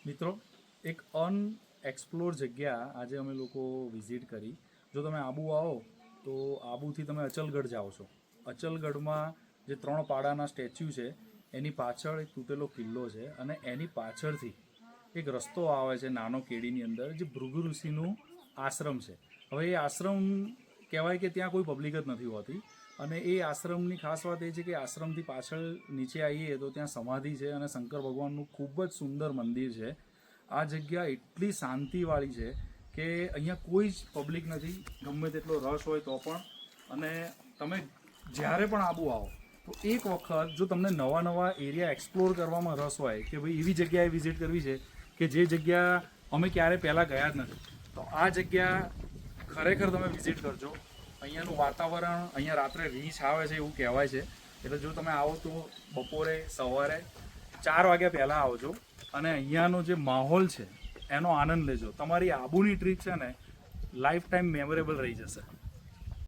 મિત્રો, એક અનએક્સપ્લોર જગ્યા આજે અમે લોકો વિઝિટ કરી. જો તમે આબુ આવો તો આબુથી તમે અચલગઢ જાઓ છો. અચલગઢમાં જે 3 પાડાના સ્ટેચ્યુ છે એની પાછળ એક તૂટેલો કિલ્લો છે અને એની પાછળથી એક રસ્તો આવે છે નાનો કેડીની અંદર, જે ભૃગુ ઋષિનું આશ્રમ છે. હવે એ આશ્રમ કહેવાય કે ત્યાં કોઈ પબ્લિક જ નથી હોતી, અને એ આશ્રમની ખાસ વાત એ છે કે આશ્રમથી પાછળ નીચે આવીએ તો ત્યાં સમાધિ છે અને શંકર ભગવાનનું ખૂબ જ સુંદર મંદિર છે. આ જગ્યા એટલી શાંતિવાળી છે કે અહીંયા કોઈ જ પબ્લિક નથી, ગમે તેટલો રસ હોય તો પણ. અને તમે જ્યારે પણ આબુ આવો તો એક વખત જો તમને નવા નવા એરિયા એક્સપ્લોર કરવામાં રસ હોય કે ભાઈ એવી જગ્યાએ વિઝિટ કરવી છે કે જે જગ્યા અમે ક્યારે પહેલાં ગયા જ નથી, તો આ જગ્યા ખરેખર તમે વિઝિટ કરજો. અહીંયાનું વાતાવરણ, અહીંયા રાત્રે રીંછ આવે છે એવું કહેવાય છે, એટલે જો તમે આવો તો બપોરે સવારે 4 વાગ્યા પહેલાં આવજો અને અહીંયાનો જે માહોલ છે એનો આનંદ લેજો. તમારી આબુની ટ્રીપ છે ને લાઈફ ટાઈમ મેમોરેબલ રહી જશે.